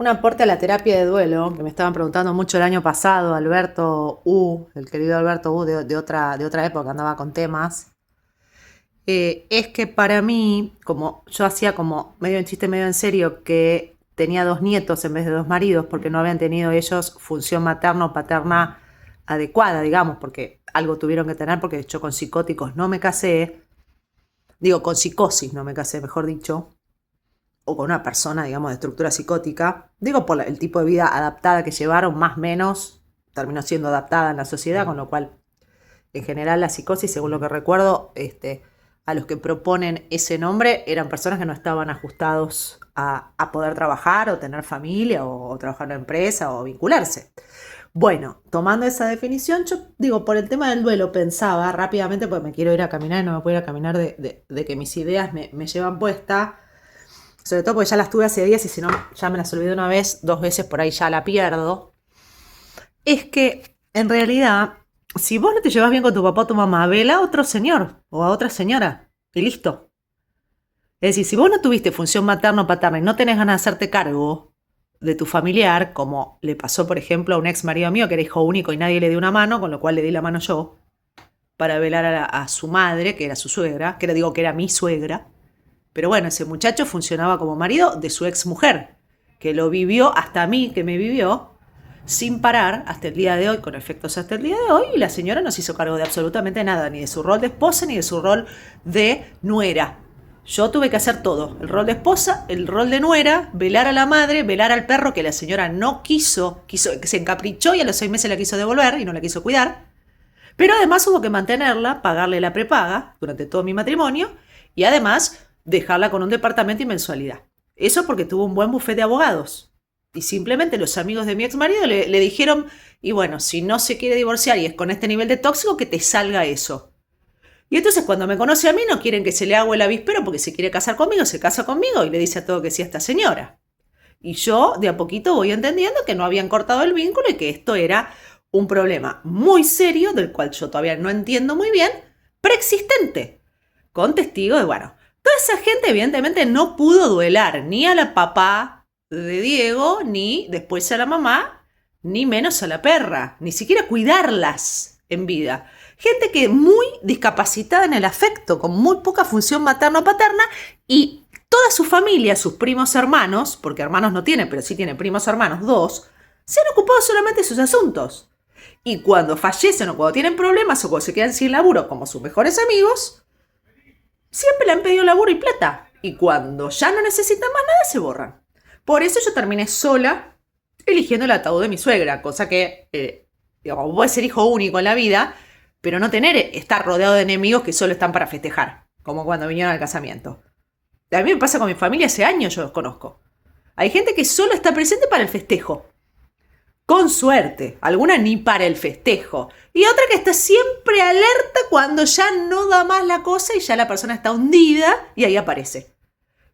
Un aporte a la terapia de duelo, que me estaban preguntando mucho el año pasado, Alberto U, el querido Alberto U de otra época, andaba con temas, es que para mí, como yo hacía como medio en chiste, medio en serio, que tenía dos nietos en vez de dos maridos, porque no habían tenido ellos función materna o paterna adecuada, digamos, porque algo tuvieron que tener, porque yo con psicóticos no me casé, digo, con psicosis no me casé, mejor dicho, o con una persona, digamos, de estructura psicótica, digo por el tipo de vida adaptada que llevaron, más o menos, terminó siendo adaptada en la sociedad, con lo cual, en general, la psicosis, según lo que recuerdo, a los que proponen ese nombre eran personas que no estaban ajustados a poder trabajar o tener familia o trabajar en una empresa o vincularse. Bueno, tomando esa definición, yo digo, por el tema del duelo pensaba rápidamente, porque me quiero ir a caminar y no me puedo ir a caminar de que mis ideas me llevan puesta, sobre todo porque ya las tuve hace días y si no, ya me las olvidé una vez, dos veces por ahí ya la pierdo. Es que, en realidad, si vos no te llevas bien con tu papá o tu mamá, vela a otro señor o a otra señora y listo. Es decir, si vos no tuviste función materna o paterna y no tenés ganas de hacerte cargo de tu familiar, como le pasó, por ejemplo, a un ex marido mío que era hijo único y nadie le dio una mano, con lo cual le di la mano yo, para velar a su madre, que era su suegra, que digo que era mi suegra. Pero bueno, ese muchacho funcionaba como marido de su ex mujer, que lo vivió hasta a mí, que me vivió, sin parar hasta el día de hoy, con efectos hasta el día de hoy, y la señora no se hizo cargo de absolutamente nada, ni de su rol de esposa, ni de su rol de nuera. Yo tuve que hacer todo, el rol de esposa, el rol de nuera, velar a la madre, velar al perro, que la señora no quiso, que se encaprichó y a los 6 meses la quiso devolver y no la quiso cuidar. Pero además hubo que mantenerla, pagarle la prepaga durante todo mi matrimonio y además dejarla con un departamento y mensualidad. Eso porque tuvo un buen bufete de abogados. Y simplemente los amigos de mi ex marido le dijeron, y bueno, si no se quiere divorciar y es con este nivel de tóxico, que te salga eso. Y entonces cuando me conoce a mí no quieren que se le haga el avispero porque se quiere casar conmigo, se casa conmigo y le dice a todo que sí a esta señora. Y yo de a poquito voy entendiendo que no habían cortado el vínculo y que esto era un problema muy serio, del cual yo todavía no entiendo muy bien, preexistente, con testigos de, bueno, toda esa gente evidentemente no pudo duelar ni a la papá de Diego, ni después a la mamá, ni menos a la perra, ni siquiera cuidarlas en vida. Gente que muy discapacitada en el afecto, con muy poca función materno-paterna y toda su familia, sus primos hermanos, porque hermanos no tiene, pero sí tiene primos hermanos, dos, se han ocupado solamente de sus asuntos. Y cuando fallecen o cuando tienen problemas o cuando se quedan sin laburo como sus mejores amigos, siempre le han pedido laburo y plata. Y cuando ya no necesitan más nada, se borran. Por eso yo terminé sola eligiendo el ataúd de mi suegra, cosa que, digamos, puede ser hijo único en la vida, pero no estar rodeado de enemigos que solo están para festejar, como cuando vinieron al casamiento. A mí me pasa con mi familia, hace años yo los conozco. Hay gente que solo está presente para el festejo. Con suerte, alguna ni para el festejo. Y otra que está siempre alerta cuando ya no da más la cosa y ya la persona está hundida y ahí aparece.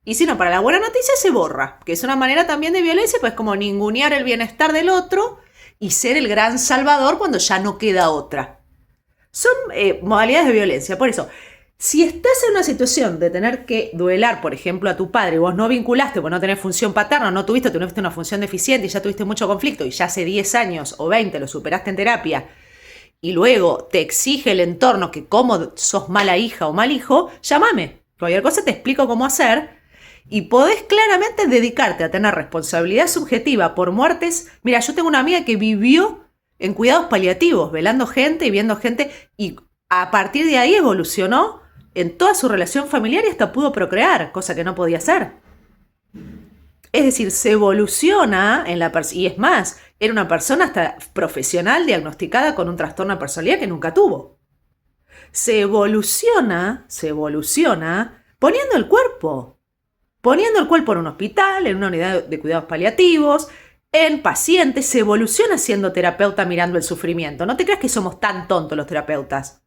Y si no, para la buena noticia se borra, que es una manera también de violencia, pues como ningunear el bienestar del otro y ser el gran salvador cuando ya no queda otra. Son modalidades de violencia, por eso, si estás en una situación de tener que duelar, por ejemplo, a tu padre, y vos no vinculaste, vos no tenés función paterna, no tuviste una función deficiente y ya tuviste mucho conflicto y ya hace 10 años o 20 lo superaste en terapia y luego te exige el entorno que como sos mala hija o mal hijo, llámame. Cualquier cosa te explico cómo hacer y podés claramente dedicarte a tener responsabilidad subjetiva por muertes. Mira, yo tengo una amiga que vivió en cuidados paliativos, velando gente y viendo gente y a partir de ahí evolucionó en toda su relación familiar y hasta pudo procrear, cosa que no podía hacer. Es decir, se evoluciona en la persona, y es más, era una persona hasta profesional diagnosticada con un trastorno de personalidad que nunca tuvo. Se evoluciona poniendo el cuerpo en un hospital, en una unidad de cuidados paliativos, en pacientes, se evoluciona siendo terapeuta mirando el sufrimiento. No te creas que somos tan tontos los terapeutas.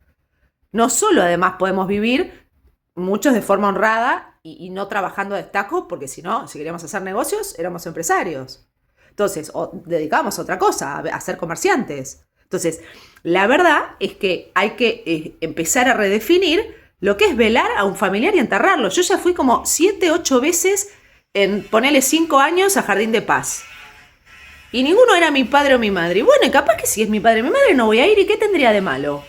No solo además podemos vivir muchos de forma honrada y no trabajando a destajo, porque si no, si queríamos hacer negocios, éramos empresarios. Entonces, dedicábamos a otra cosa, a ser comerciantes. Entonces, la verdad es que hay que empezar a redefinir lo que es velar a un familiar y enterrarlo. Yo ya fui como 7, 8 veces en ponele 5 años a Jardín de Paz. Y ninguno era mi padre o mi madre. Y bueno, y capaz que si es mi padre o mi madre no voy a ir. ¿Y qué tendría de malo?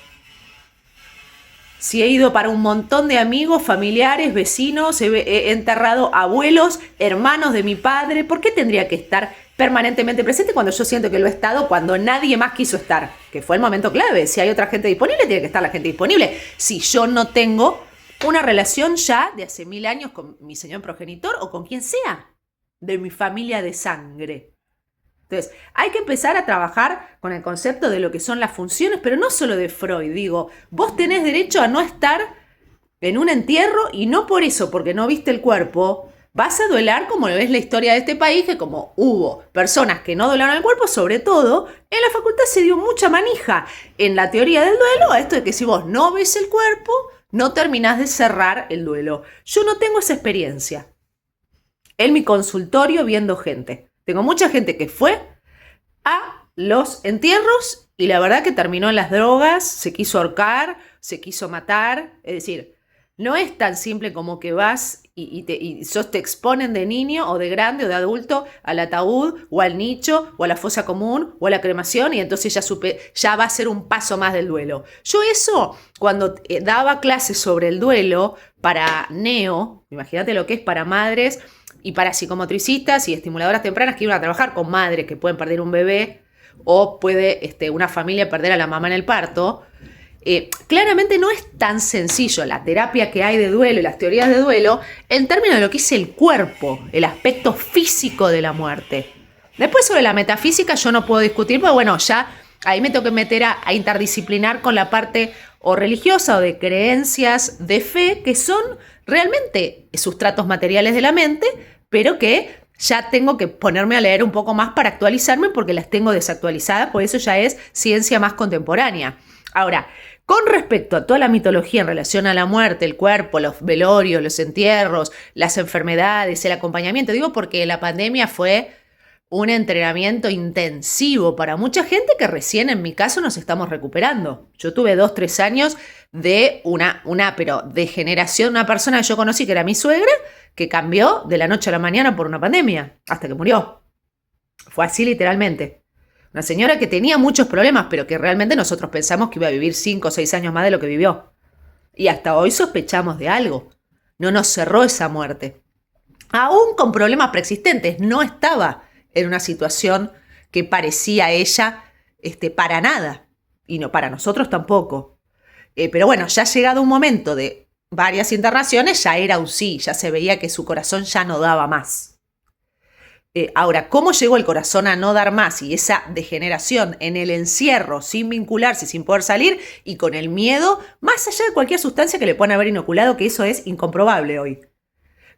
Si he ido para un montón de amigos, familiares, vecinos, he enterrado abuelos, hermanos de mi padre. ¿Por qué tendría que estar permanentemente presente cuando yo siento que lo he estado cuando nadie más quiso estar? Que fue el momento clave. Si hay otra gente disponible, tiene que estar la gente disponible. Si yo no tengo una relación ya de hace 1000 años con mi señor progenitor o con quien sea de mi familia de sangre. Entonces, hay que empezar a trabajar con el concepto de lo que son las funciones, pero no solo de Freud. Digo, vos tenés derecho a no estar en un entierro y no por eso, porque no viste el cuerpo, vas a duelar como lo es la historia de este país, que como hubo personas que no duelaron el cuerpo, sobre todo, en la facultad se dio mucha manija en la teoría del duelo a esto de que si vos no ves el cuerpo, no terminás de cerrar el duelo. Yo no tengo esa experiencia. En mi consultorio viendo gente. Tengo mucha gente que fue a los entierros y la verdad que terminó en las drogas, se quiso ahorcar, se quiso matar. Es decir, no es tan simple como que vas y te exponen de niño o de grande o de adulto al ataúd o al nicho o a la fosa común o a la cremación y entonces ya va a ser un paso más del duelo. Yo eso, cuando daba clases sobre el duelo para neo, imagínate lo que es para madres y para psicomotricistas y estimuladoras tempranas que iban a trabajar con madres que pueden perder un bebé o puede una familia perder a la mamá en el parto. Claramente no es tan sencillo la terapia que hay de duelo y las teorías de duelo en términos de lo que es el cuerpo, el aspecto físico de la muerte. Después sobre la metafísica yo no puedo discutir, pero bueno, ya ahí me tengo que meter a interdisciplinar con la parte o religiosa o de creencias de fe que son realmente sustratos materiales de la mente, pero que ya tengo que ponerme a leer un poco más para actualizarme porque las tengo desactualizadas, por eso ya es ciencia más contemporánea. Ahora, con respecto a toda la mitología en relación a la muerte, el cuerpo, los velorios, los entierros, las enfermedades, el acompañamiento, digo porque la pandemia fue un entrenamiento intensivo para mucha gente que recién en mi caso nos estamos recuperando. Yo tuve 2-3 años de una degeneración, una persona que yo conocí que era mi suegra, que cambió de la noche a la mañana por una pandemia, hasta que murió. Fue así literalmente. Una señora que tenía muchos problemas, pero que realmente nosotros pensamos que iba a vivir 5 o 6 años más de lo que vivió. Y hasta hoy sospechamos de algo. No nos cerró esa muerte. Aún con problemas preexistentes, no estaba en una situación que parecía a ella para nada. Y no para nosotros tampoco. Pero bueno, ya llegado un momento de varias internaciones, ya era un sí, ya se veía que su corazón ya no daba más. Ahora, ¿cómo llegó el corazón a no dar más? Y esa degeneración en el encierro, sin vincularse, sin poder salir y con el miedo, más allá de cualquier sustancia que le puedan haber inoculado, que eso es incomprobable hoy.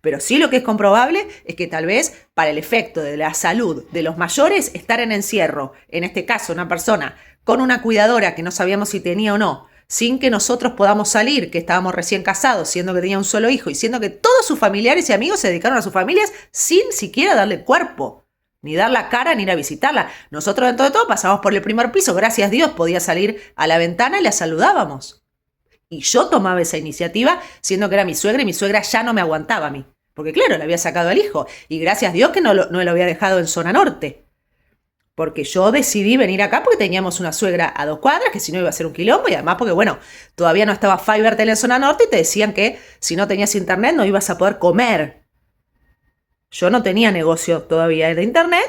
Pero sí lo que es comprobable es que tal vez para el efecto de la salud de los mayores, estar en encierro, en este caso una persona con una cuidadora que no sabíamos si tenía o no, sin que nosotros podamos salir, que estábamos recién casados, siendo que tenía un solo hijo y siendo que todos sus familiares y amigos se dedicaron a sus familias sin siquiera darle cuerpo, ni dar la cara, ni ir a visitarla. Nosotros dentro de todo pasamos por el primer piso, gracias a Dios podía salir a la ventana y la saludábamos. Y yo tomaba esa iniciativa, siendo que era mi suegra y mi suegra ya no me aguantaba a mí. Porque claro, le había sacado al hijo y gracias a Dios que no lo había dejado en zona norte. Porque yo decidí venir acá porque teníamos una suegra a 2 cuadras, que si no iba a ser un quilombo, y además porque, bueno, todavía no estaba Fivertel en zona norte y te decían que si no tenías internet no ibas a poder comer. Yo no tenía negocio todavía de internet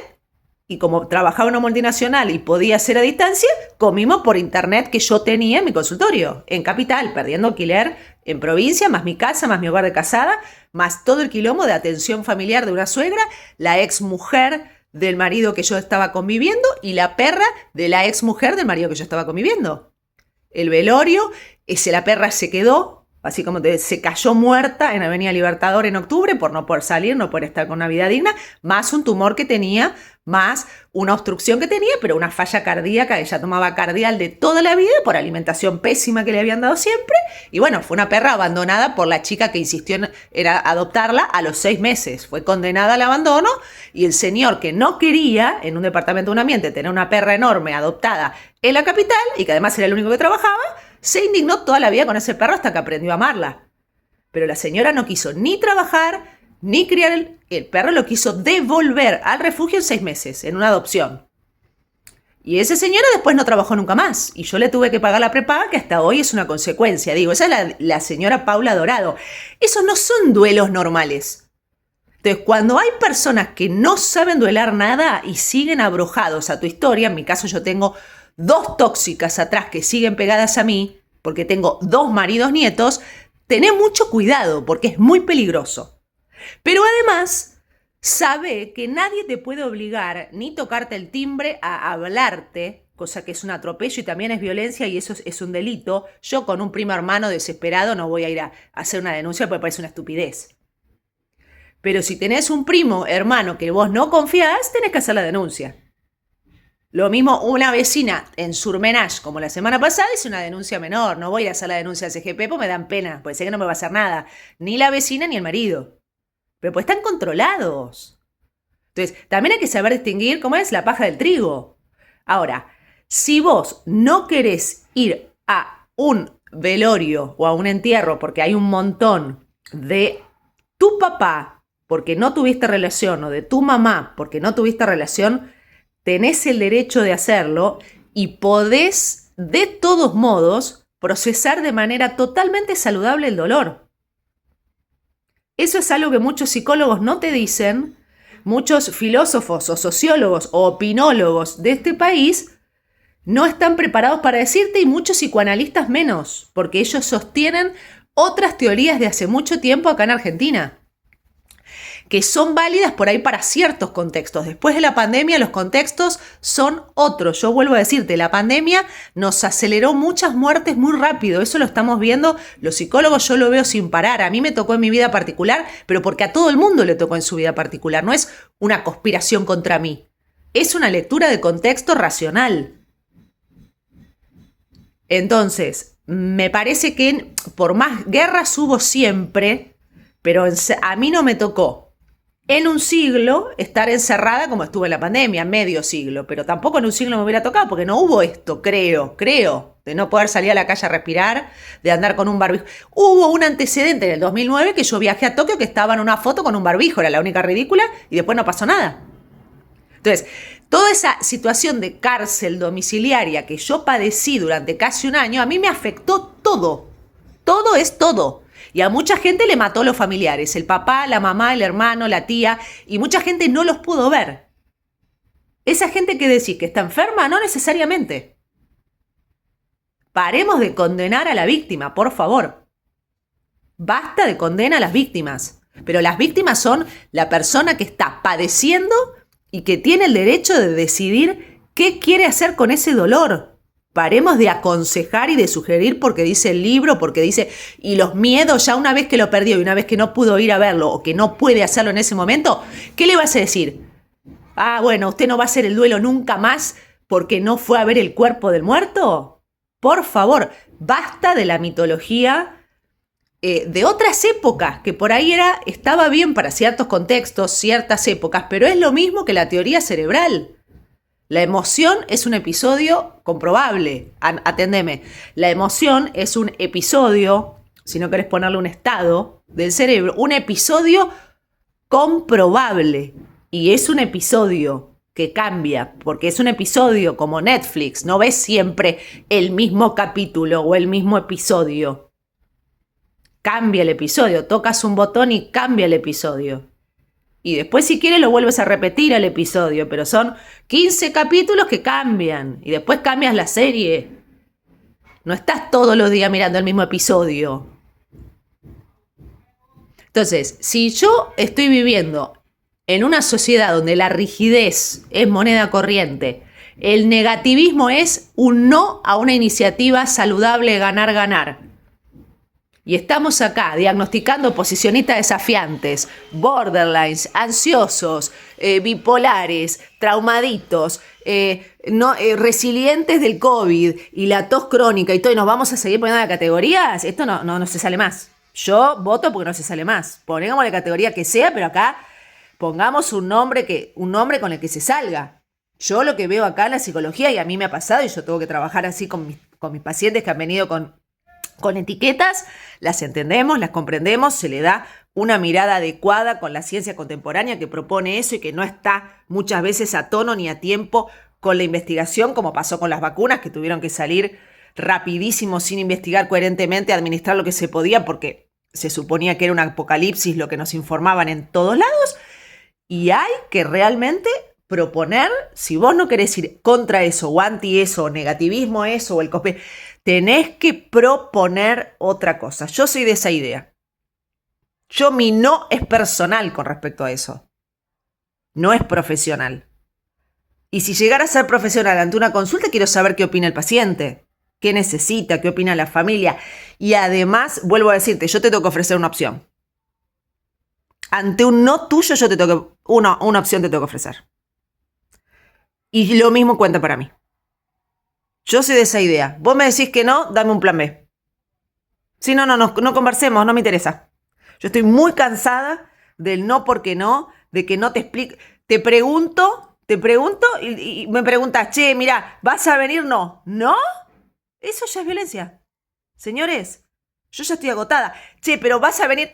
y como trabajaba en una multinacional y podía hacer a distancia, comimos por internet que yo tenía en mi consultorio, en Capital, perdiendo alquiler en provincia, más mi casa, más mi hogar de casada, más todo el quilombo de atención familiar de una suegra, la ex mujer del marido que yo estaba conviviendo y la perra de la ex mujer del marido que yo estaba conviviendo. El velorio, la perra se quedó, así como se cayó muerta en Avenida Libertador en octubre por no poder salir, no poder estar con una vida digna, más un tumor que tenía, más una obstrucción que tenía, pero una falla cardíaca, ella tomaba Cardial de toda la vida por alimentación pésima que le habían dado siempre, y bueno, fue una perra abandonada por la chica que insistió en adoptarla a los 6 meses, fue condenada al abandono, y el señor que no quería, en un departamento de un ambiente, tener una perra enorme adoptada en la capital, y que además era el único que trabajaba, se indignó toda la vida con ese perro hasta que aprendió a amarla. Pero la señora no quiso ni trabajar, ni criar el perro, lo quiso devolver al refugio en 6 meses, en una adopción. Y esa señora después no trabajó nunca más. Y yo le tuve que pagar la prepaga, que hasta hoy es una consecuencia. Digo, esa es la señora Paula Dorado. Esos no son duelos normales. Entonces, cuando hay personas que no saben duelar nada y siguen abrojados a tu historia, en mi caso yo tengo 2 tóxicas atrás que siguen pegadas a mí, porque tengo 2 maridos nietos, tené mucho cuidado, porque es muy peligroso. Pero además, sabe que nadie te puede obligar ni tocarte el timbre a hablarte, cosa que es un atropello y también es violencia y eso es un delito. Yo con un primo hermano desesperado no voy a ir a hacer una denuncia porque parece una estupidez. Pero si tenés un primo hermano que vos no confiás, tenés que hacer la denuncia. Lo mismo una vecina en Surmenage, como la semana pasada, hizo una denuncia menor. No voy a ir a hacer la denuncia al CGP porque me dan pena, porque sé que no me va a hacer nada. Ni la vecina ni el marido. Pero pues están controlados. Entonces, también hay que saber distinguir cómo es la paja del trigo. Ahora, si vos no querés ir a un velorio o a un entierro porque hay un montón de tu papá porque no tuviste relación o de tu mamá porque no tuviste relación, tenés el derecho de hacerlo y podés, de todos modos, procesar de manera totalmente saludable el dolor. Eso es algo que muchos psicólogos no te dicen, muchos filósofos o sociólogos o opinólogos de este país no están preparados para decirte y muchos psicoanalistas menos, porque ellos sostienen otras teorías de hace mucho tiempo acá en Argentina, que son válidas por ahí para ciertos contextos. Después de la pandemia los contextos son otros. Yo vuelvo a decirte, la pandemia nos aceleró muchas muertes muy rápido. Eso lo estamos viendo los psicólogos, yo lo veo sin parar. A mí me tocó en mi vida particular, pero porque a todo el mundo le tocó en su vida particular. No es una conspiración contra mí. Es una lectura de contexto racional. Entonces, me parece que por más guerras hubo siempre, pero a mí no me tocó en un siglo estar encerrada como estuve en la pandemia, medio siglo, pero tampoco en un siglo me hubiera tocado porque no hubo esto, creo, de no poder salir a la calle a respirar, de andar con un barbijo. Hubo un antecedente en el 2009 que yo viajé a Tokio que estaba en una foto con un barbijo, era la única ridícula y después no pasó nada. Entonces, toda esa situación de cárcel domiciliaria que yo padecí durante casi un año, a mí me afectó todo. Todo es todo. Y a mucha gente le mató los familiares, el papá, la mamá, el hermano, la tía, y mucha gente no los pudo ver. Esa gente que decís que está enferma, no necesariamente. Paremos de condenar a la víctima, por favor. Basta de condena a las víctimas. Pero las víctimas son la persona que está padeciendo y que tiene el derecho de decidir qué quiere hacer con ese dolor. Paremos de aconsejar y de sugerir porque dice el libro, porque dice, y los miedos ya una vez que lo perdió y una vez que no pudo ir a verlo o que no puede hacerlo en ese momento, ¿qué le vas a decir? Ah, bueno, usted no va a hacer el duelo nunca más porque no fue a ver el cuerpo del muerto. Por favor, basta de la mitología de otras épocas, que por ahí estaba bien para ciertos contextos, ciertas épocas, pero es lo mismo que la teoría cerebral. La emoción es un episodio comprobable. Atendeme. La emoción es un episodio, si no querés ponerle un estado del cerebro, un episodio comprobable. Y es un episodio que cambia, porque es un episodio como Netflix. No ves siempre el mismo capítulo o el mismo episodio. Cambia el episodio. Tocas un botón y cambia el episodio. Y después si quieres lo vuelves a repetir el episodio, pero son 15 capítulos que cambian y después cambias la serie. No estás todos los días mirando el mismo episodio. Entonces, si yo estoy viviendo en una sociedad donde la rigidez es moneda corriente, el negativismo es un no a una iniciativa saludable ganar-ganar, y estamos acá diagnosticando posicionistas desafiantes, borderlines, ansiosos, bipolares, traumaditos, resilientes del COVID y la tos crónica y todo, y nos vamos a seguir poniendo las categorías. Esto no se sale más. Yo voto porque no se sale más. Pongamos la categoría que sea, pero acá pongamos un nombre con el que se salga. Yo lo que veo acá en la psicología, y a mí me ha pasado, y yo tengo que trabajar así con mis pacientes que han venido con etiquetas, las entendemos, las comprendemos, se le da una mirada adecuada con la ciencia contemporánea que propone eso y que no está muchas veces a tono ni a tiempo con la investigación, como pasó con las vacunas, que tuvieron que salir rapidísimo sin investigar coherentemente, administrar lo que se podía porque se suponía que era un apocalipsis lo que nos informaban en todos lados. Y hay que realmente proponer, si vos no querés ir contra eso o anti eso, o negativismo eso o el cosplay, tenés que proponer otra cosa. Yo soy de esa idea. Mi no es personal con respecto a eso. No es profesional. Y si llegara a ser profesional ante una consulta, quiero saber qué opina el paciente, qué necesita, qué opina la familia. Y además, vuelvo a decirte, yo te tengo que ofrecer una opción. Ante un no tuyo, yo te tengo que, una opción te tengo que ofrecer. Y lo mismo cuenta para mí. Yo soy de esa idea. Vos me decís que no, dame un plan B. Si no conversemos, no me interesa. Yo estoy muy cansada del no porque no, de que no te explique. Te pregunto y me preguntas, che, mira, ¿vas a venir? No. ¿No? Eso ya es violencia. Señores, yo ya estoy agotada. Che, pero ¿vas a venir?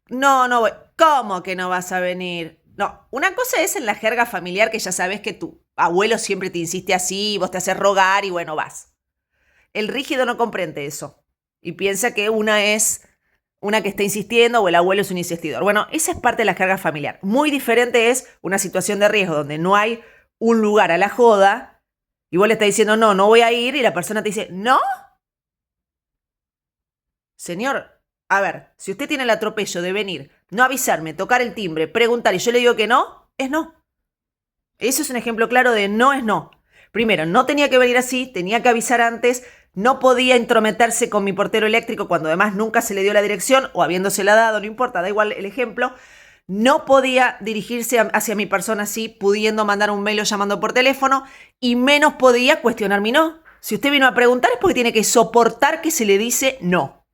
No voy. ¿Cómo que no vas a venir? No, una cosa es en la jerga familiar que ya sabes que tu abuelo siempre te insiste así, vos te haces rogar y bueno, vas. El rígido no comprende eso y piensa que una es una que está insistiendo o el abuelo es un insistidor. Bueno, esa es parte de la carga familiar. Muy diferente es una situación de riesgo donde no hay un lugar a la joda y vos le estás diciendo no voy a ir y la persona te dice, ¿no? Señor, a ver, si usted tiene el atropello de venir, no avisarme, tocar el timbre, preguntar y yo le digo que no, es no. Eso es un ejemplo claro de no es no. Primero, no tenía que venir así, tenía que avisar antes, no podía intrometerse con mi portero eléctrico cuando además nunca se le dio la dirección o habiéndosela dado, no importa, da igual el ejemplo. No podía dirigirse hacia mi persona así, pudiendo mandar un mail o llamando por teléfono, y menos podía cuestionar mi no. Si usted vino a preguntar es porque tiene que soportar que se le dice no.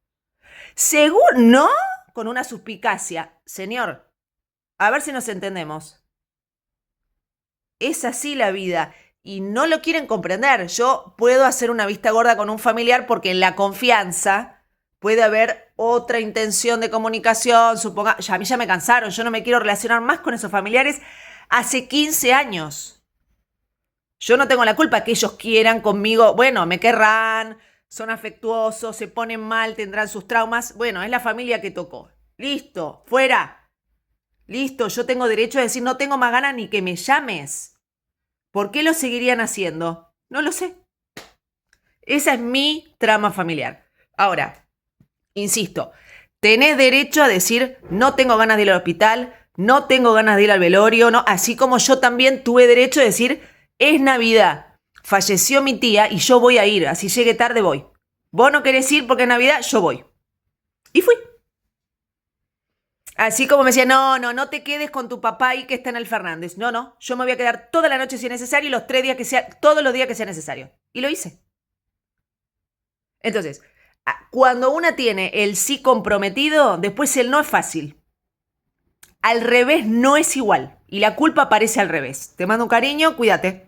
Según no, con una suspicacia. Señor, a ver si nos entendemos. Es así la vida. Y no lo quieren comprender. Yo puedo hacer una vista gorda con un familiar porque en la confianza puede haber otra intención de comunicación. Suponga, a mí ya me cansaron. Yo no me quiero relacionar más con esos familiares hace 15 años. Yo no tengo la culpa que ellos quieran conmigo. Bueno, me querrán, son afectuosos, se ponen mal, tendrán sus traumas. Bueno, es la familia que tocó. Listo, fuera. Listo, yo tengo derecho a decir no tengo más ganas ni que me llames. ¿Por qué lo seguirían haciendo? No lo sé. Esa es mi trama familiar. Ahora, insisto, tenés derecho a decir no tengo ganas de ir al hospital, no tengo ganas de ir al velorio, no, así como yo también tuve derecho a decir es Navidad, falleció mi tía y yo voy a ir, así llegue tarde voy. Vos no querés ir porque es Navidad, yo voy. Y fui. Así como me decía, no te quedes con tu papá ahí que está en el Fernández. No, yo me voy a quedar toda la noche si es necesario y los 3 días que sea, todos los días que sea necesario. Y lo hice. Entonces, cuando una tiene el sí comprometido, después el no es fácil. Al revés no es igual. Y la culpa aparece al revés. Te mando un cariño, cuídate.